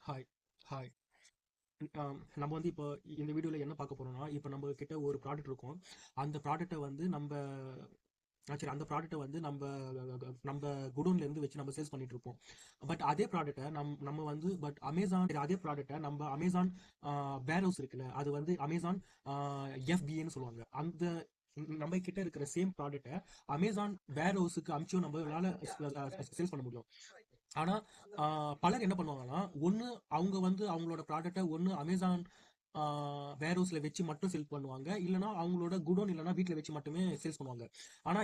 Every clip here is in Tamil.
ஹாய் ஹாய் நம்ம வந்து இப்போ இந்த வீடியோவில் என்ன பார்க்க போறோம்னா, இப்போ நம்ம கிட்ட ஒரு ப்ராடக்ட் இருக்கும். அந்த ப்ராடக்ட்டை வந்து அந்த ப்ராடக்ட்டை வந்து நம்ம குடோன்லேருந்து வச்சு நம்ம சேல்ஸ் பண்ணிட்டு இருப்போம். பட் அதே ப்ராடக்ட்டை நம்ம வந்து அதே ப்ராடக்ட்டை நம்ம அமேசான் வேர் ஹவுஸ் இருக்குல்ல, அது வந்து அமேசான் எஃபிஏன்னு சொல்லுவாங்க. அந்த நம்ம கிட்ட இருக்கிற சேம் ப்ராடக்ட்டை அமேசான் வேர் ஹவுஸுக்கு அனுப்பிச்சும் நம்மளால சேல்ஸ் பண்ண முடியும். ஆனா பலர் என்ன பண்ணுவாங்கன்னா, ஒண்ணு அவங்க வந்து அவங்களோட ப்ராடக்ட்டை ஒண்ணு அமேசான் வேர் ஹவுஸ்ல வச்சு மட்டும் சேல் பண்ணுவாங்க, இல்லைன்னா அவங்களோட குடோன் இல்லைன்னா வீட்டில் வச்சு மட்டுமே சேல்ஸ் பண்ணுவாங்க. ஆனா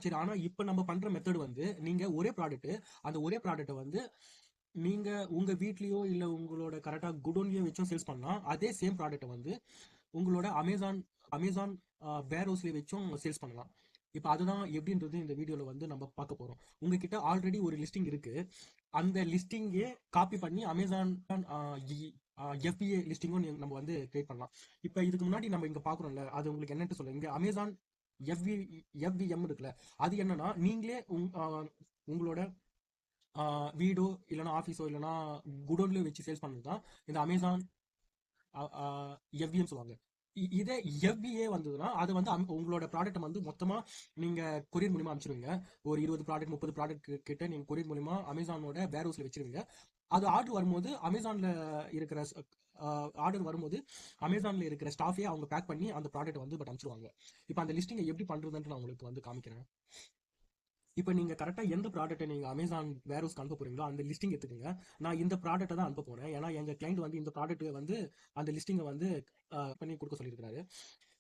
சரி, ஆனா இப்ப நம்ம பண்ற மெத்தட் வந்து நீங்க ஒரே ப்ராடக்ட்டை வந்து நீங்க உங்க வீட்லயோ இல்ல உங்களோட கரெக்டா குடோன்லயோ வச்சும் சேல்ஸ் பண்ணலாம். அதே சேம் ப்ராடக்ட்டை வந்து உங்களோட அமேசான் வேர் ஹவுஸ்ல வச்சும் சேல்ஸ் பண்ணலாம். இப்போ அதுதான் எப்படின்றது இந்த வீடியோல வந்து நம்ம பார்க்க போறோம். உங்ககிட்ட ஆல்ரெடி ஒரு லிஸ்டிங் இருக்கு. அந்த லிஸ்டிங்கே காப்பி பண்ணி அமேசான் எஃபிஏ லிஸ்டிங்கும் நம்ம வந்து கிரியேட் பண்ணலாம். இப்போ இதுக்கு முன்னாடி நம்ம இங்க பாக்குறோம்ல, அது உங்களுக்கு என்னன்னு சொல்லுங்க. இங்க அமேசான் எஃப்வி எஃப்விஎம் இருக்குல்ல, அது என்னன்னா நீங்களே உங்களோட வீடோ இல்லைன்னா ஆஃபீஸோ இல்லைன்னா குடோன்லயோ வச்சு சேல்ஸ் பண்ணது தான் இந்த அமேசான் எஃபிஎம் சொல்லுவாங்க. இதே எஃபிஏ வந்ததுன்னா அது வந்து உங்களோட ப்ராடக்ட் வந்து மொத்தமா நீங்க கொரியர் மூலியமா அனுப்பிச்சிருவீங்க. ஒரு 20 ப்ராடக்ட் 30 ப்ராடக்ட் கிட்ட நீங்க கொரியர் மூலியமா அமேசானோட வேர் ஹவுஸ்ல வச்சிருவீங்க. அது ஆர்டர் வரும்போது இருக்கிற ஆர்டர் வரும்போது அமேசான்ல இருக்கிற ஸ்டாஃபே அவங்க பேக் பண்ணி அந்த ப்ராடக்ட் வந்து அனுப்பிச்சிருவாங்க. இப்போ அந்த லிஸ்டிங்கை எப்படி பண்றதுன்னு நான் உங்களுக்கு வந்து காமிக்கிறேன். இப்போ நீங்க கரெக்டா எந்த ப்ராடக்ட்டை நீங்க அமேசான் வேர் ஹவுஸ்க்கு அனுப்ப போறீங்களோ அந்த லிஸ்டிங் எடுத்துக்கங்க. நான் இந்த ப்ராடக்ட்டை தான் அனுப்ப போறேன். ஏன்னா எங்க கிளைண்ட் வந்து இந்த ப்ராடக்ட் வந்து அந்த லிஸ்டிங்கை வந்து பண்ணி கொடுக்க சொல்லியிருக்காரு.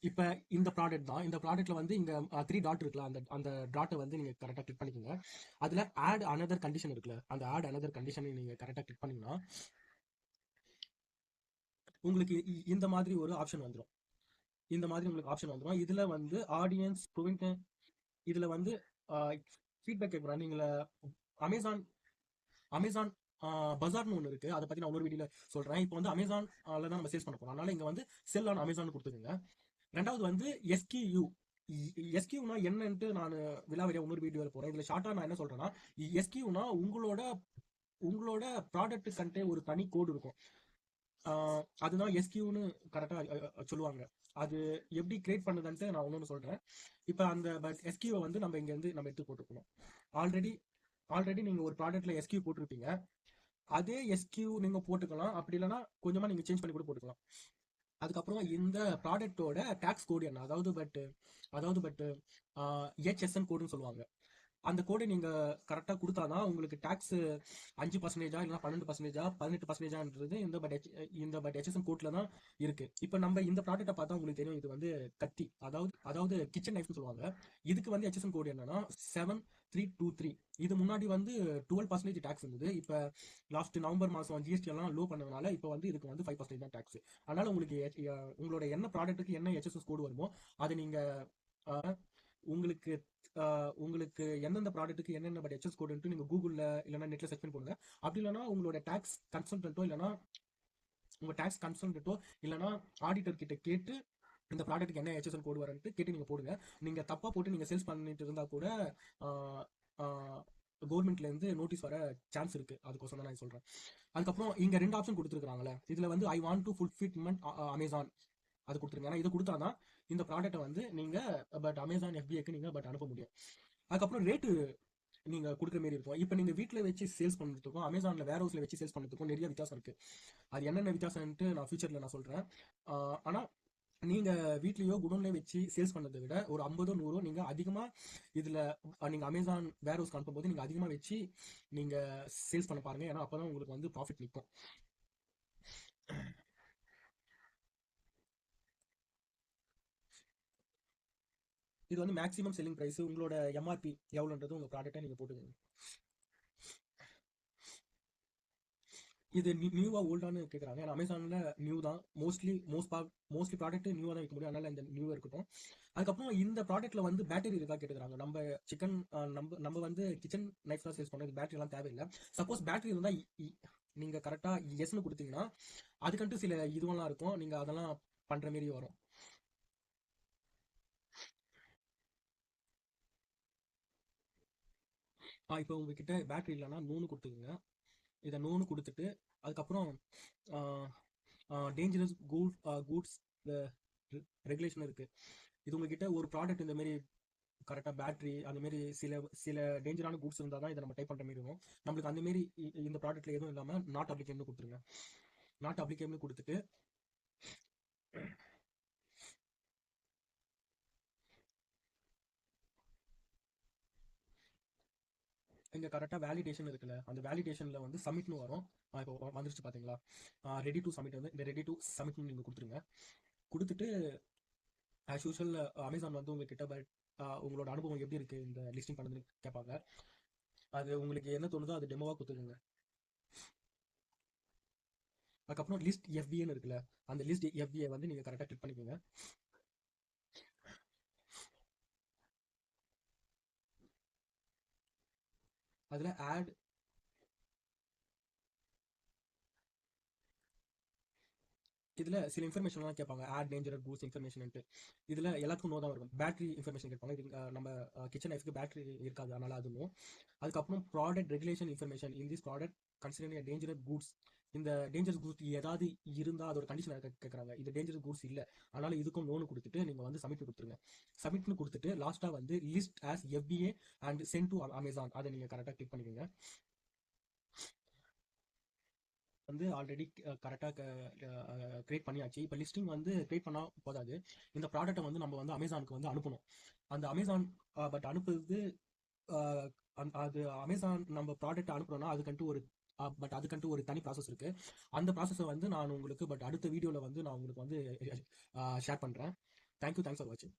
இப்போ இந்த ப்ராடக்ட் தான். இந்த ப்ராடக்ட்ல வந்து இங்க 3 டாட் இருக்குல்ல, அந்த அந்த டாட்டை வந்து நீங்க கரெக்டா கிளிக் பண்ணிக்கோங்க. அதுல ஆட் அனதர் கண்டிஷன் இருக்குல்ல, அந்த ஆட் அனதர் கண்டிஷனை நீங்க கரெக்டா கிளிக் பண்ணீங்கன்னா உங்களுக்கு இந்த மாதிரி ஒரு ஆப்ஷன் வந்துடும். இதுல வந்து ஆடியன்ஸ் ப்ரூவிங், இதுல வந்து ஃபீட்பேக் கேட்குறாங்க. நீங்கள அமேசான் அமேசான் பஜார்னு ஒன்று இருக்கு. அதை பத்தி நான் ஒரு வீடியோல சொல்றேன். இப்போ வந்து அமேசான்ல தான் நம்ம சேல்ஸ் பண்ண போறோம். அதனால இங்க வந்து செல் ஆன் அமேசான் கொடுத்துருங்க. ரெண்டாவது வந்து எஸ்கியூ. எஸ்கியூனா என்னன்ட்டு நான் விலாவரியா இன்னொரு வீடியோவில் போறேன். இதுல ஷார்ட்டா நான் என்ன சொல்றேன்னா, எஸ்கியூனா உங்களோட ப்ராடக்ட் கண்டே ஒரு தனி கோடு இருக்கும். அதுதான் எஸ்கியூன்னு கரெக்டா சொல்லுவாங்க. அது எப்படி கிரியேட் பண்ணுதுன்ட்டு நான் ஒன்று சொல்றேன். இப்போ அந்த எஸ்கியூவை வந்து நம்ம இங்க இருந்து நம்ம எடுத்து போட்டுக்கணும். ஆல்ரெடி ஆல்ரெடி நீங்க ஒரு ப்ராடக்ட்ல எஸ்கியூ போட்டிருப்பீங்க. அதே எஸ்கியூ நீங்க போட்டுக்கலாம். அப்படி இல்லைன்னா கொஞ்சமா நீங்க சேஞ்ச் பண்ணி கூட போட்டுக்கலாம். அதுக்கப்புறம் இந்த ப்ராடக்ட்டோட டாக்ஸ் கோடு என்ன, அதாவது பட் ஹெச்எஸ்என் கோடுன்னு சொல்லுவாங்க. அந்த கோடை நீங்க கரெக்டா கொடுத்தாதான் உங்களுக்கு டாக்ஸ் 5% இல்லைன்னா 12%, 18%, இந்த பட் ஹெச்எஸ்என் கோட்ல தான் இருக்கு. இப்போ நம்ம இந்த ப்ராடக்ட்டை பார்த்தா உங்களுக்கு தெரியும். இது வந்து கத்தி, அதாவது கிச்சன் நைஃப்னு சொல்லுவாங்க. இதுக்கு வந்து ஹெச்எஸ்என் கோடு என்னன்னா 7323. இது முன்னாடி வந்து 12% டாக்ஸ் இருந்தது. இப்போ லாஸ்ட் நவம்பர் மாசம் ஜிஎஸ்டி எல்லாம் லோ பண்ணதுனால இப்போ வந்து இதுக்கு வந்து 5% தான் டாக்ஸ். அதனால உங்களோட என்ன ப்ராடக்ட்டுக்கு என்ன ஹெச்எஸ்எஸ் கோடு வருமோ அதை நீங்க உங்களுக்கு உங்களுக்கு எந்தெந்த ப்ராடக்ட்டுக்கு என்னென்ன பட் ஹெச்எஸ் கோடுன்ட்டு நீங்க கூகுள்ல இல்லைன்னா நெட்ல சர்ச் பண்ணி போடுங்க. அப்படி இல்லைன்னா உங்களோட டாக்ஸ் கன்சல்டன்ட்டோ இல்லைன்னா ஆடிட்டர் கிட்ட கேட்டு இந்த ப்ராடக்ட்டுக்கு என்ன ஹெச்எஸ்என் கோடு வரன்ட்டு கேட்டு நீங்க போடுங்க. நீங்க தப்பா போட்டு நீங்க சேல்ஸ் பண்ணிட்டு இருந்தா கூட கவர்மெண்ட்ல இருந்து நோட்டீஸ் வர சான்ஸ் இருக்கு. அதுக்கோசம் தான் நான் சொல்றேன். அதுக்கப்புறம் இங்க 2 ஆப்ஷன் கொடுத்துருக்காங்களே, இதுல வந்து I want to fulfilment Amazon அது கொடுத்துருங்க. ஏன்னா இது கொடுத்தாதான் இந்த ப்ராடக்ட்டை வந்து நீங்க அமேசான் எஃபிஏக்கு நீங்க அனுப்ப முடியும். அதுக்கப்புறம் ரேட்டு நீங்க கொடுக்குற மாதிரி இருக்கும். இப்போ நீங்க வீட்டில் வச்சு சேல்ஸ் பண்ணுறதுக்கும் அமேசான்ல வேர் ஹவுஸ்ல வச்சு சேல்ஸ் பண்ணுறதுக்கும் நிறைய வித்தியாசம் இருக்கு. அது என்னென்ன வித்தியாசம்ட்டு நான் ஃபியூச்சர்ல நான் சொல்றேன். ஆனா நீங்க வீட்லயோ குடோன்லயோ வச்சு சேல்ஸ் பண்ணதை விட ஒரு 50 100 நீங்க அதிகமா இதுல நீங்க அமேசான் வேர் ஹவுஸ்க்கு அனுப்பும்போது நீங்க அதிகமா வச்சு நீங்க சேல்ஸ் பண்ண பாருங்க. ஏன்னா அப்பதான் உங்களுக்கு வந்து ப்ராஃபிட் நிற்கும். இது வந்து மேக்ஸிமம் செல்லிங் பிரைஸ். உங்களோட எம்ஆர்பி எவ்வளோன்றது உங்க ப்ராடக்ட்டை நீங்க போட்டுக்கோங்க. இது நியூவா ஓல்டான்னு கேட்குறாங்க. ஏன்னா அமேசான்ல நியூ தான் மோஸ்ட்லி ப்ராடக்ட் நியூவா தான் விற்க முடியும். அதனால இந்த நியூவா இருக்கட்டும். அதுக்கப்புறம் இந்த ப்ராடக்ட்ல வந்து பேட்டரி இருக்கா கேட்டுக்கிறாங்க. நம்ம சிக்கன் நம்ம வந்து கிச்சன் நைஃப் தான் சேல்ஸ் பண்ணுறது. பேட்டரி எல்லாம் தேவையில்லை. சப்போஸ் பேட்டரி இருந்தால் நீங்க கரெக்டா எஸ்னு கொடுத்தீங்கன்னா அதுக்கன்ட்டு சில இதுவெல்லாம் இருக்கும். நீங்க அதெல்லாம் பண்ற மாரி வரும். இப்போ உங்ககிட்ட பேட்டரி இல்லைன்னா நூனு கொடுத்துக்குங்க. இதை நூனு கொடுத்துட்டு அதுக்கப்புறம் டேஞ்சரஸ் கூட்ஸ் ரெகுலேஷன் இருக்குது. இது உங்ககிட்ட ஒரு ப்ராடக்ட் இந்த மாதிரி கரெக்டாக பேட்டரி அந்த மாதிரி சில சில டேஞ்சரான கூட்ஸ் இருந்தால் தான் இதை நம்ம டைப் பண்ணுற மாதிரி இருக்கும். நம்மளுக்கு அந்த மாதிரி இந்த ப்ராடக்ட்ல எதுவும் இல்லாமல் நாட் அப்ளிகேபிள்னு கொடுத்துருங்க. நாட் அப்ளிகேபிள்னு கொடுத்துட்டு இங்கே கரெக்டாக வேலிடேஷன் இருக்குல்ல, அந்த வேலிடேஷனில் வந்து சப்மிட்னு வரும். இப்போ வந்துருச்சு பார்த்தீங்களா, ரெடி டு சப்மிட் வந்து இந்த ரெடி டு சப்மிட்னு நீங்கள் கொடுத்துருங்க. கொடுத்துட்டு ஆஸ் யூஷுவல் அமேசான் வந்து உங்ககிட்ட உங்களோட அனுபவம் எப்படி இருக்குது இந்த லிஸ்டிங் பண்ணதுன்னு கேட்பாங்க. அது உங்களுக்கு என்ன தோணுதோ அது டெமோவாக கொடுத்துருங்க. அதுக்கப்புறம் லிஸ்ட் எஃபிஏன்னு இருக்குல்ல, அந்த லிஸ்ட் எஃபிஏ வந்து நீங்கள் கரெக்டாக கிளிக் பண்ணிக்கோங்க. அதில் ஆட் இதில் சில இன்ஃபர்மேஷன்லாம் கேட்பாங்க, ஆட் டேஞ்சரஸ் கூட்ஸ் இன்ஃபர்மேஷன்ட்டு. இதில் எல்லாத்துக்கும் நோ தான் இருக்கும். பேட்டரி இன்ஃபர்மேஷன் கேட்பாங்க. இது நம்ம கிச்சன் நைஃப்க்கு பேட்டரி இருக்காது, அதனால அதுவும். அதுக்கப்புறம் product regulation information in this product considering dangerous goods. இந்த டேஞ்சரஸ் கூட்ஸ் ஏதாவது இருந்தால் அதோட கண்டிஷன் கேட்குறாங்க. இது டேஞ்சரஸ் கூட்ஸ் இல்லை, அதனால இதுக்கும் லோனு கொடுத்துட்டு நீங்கள் வந்து சப்மிட் கொடுத்துருங்க. சப்மிட்னு கொடுத்துட்டு லாஸ்ட்டாக வந்து list as FBA and sent to Amazon, அதை நீங்கள் கரெக்டாக கிளிக் பண்ணிக்கோங்க. வந்து ஆல்ரெடி கரெக்டாக கிரியேட் பண்ணியாச்சு. இப்போ லிஸ்டிங் வந்து கிரியேட் பண்ணால் போதாது, இந்த ப்ராடக்ட்டை வந்து நம்ம வந்து அமேசானுக்கு வந்து அனுப்பணும். அந்த அமேசான் பட் அனுப்புறது அது அமேசான் நம்ம ப்ராடக்ட் அனுப்புறோம்னா அதுக்கன்ட்டு ஒரு தனி ப்ராசஸ் இருக்கு. அந்த ப்ராசஸை வந்து நான் உங்களுக்கு அடுத்த வீடியோவில் வந்து நான் உங்களுக்கு வந்து ஷேர் பண்ணுறேன். தேங்க்யூ ஃபார் வாட்சிங்.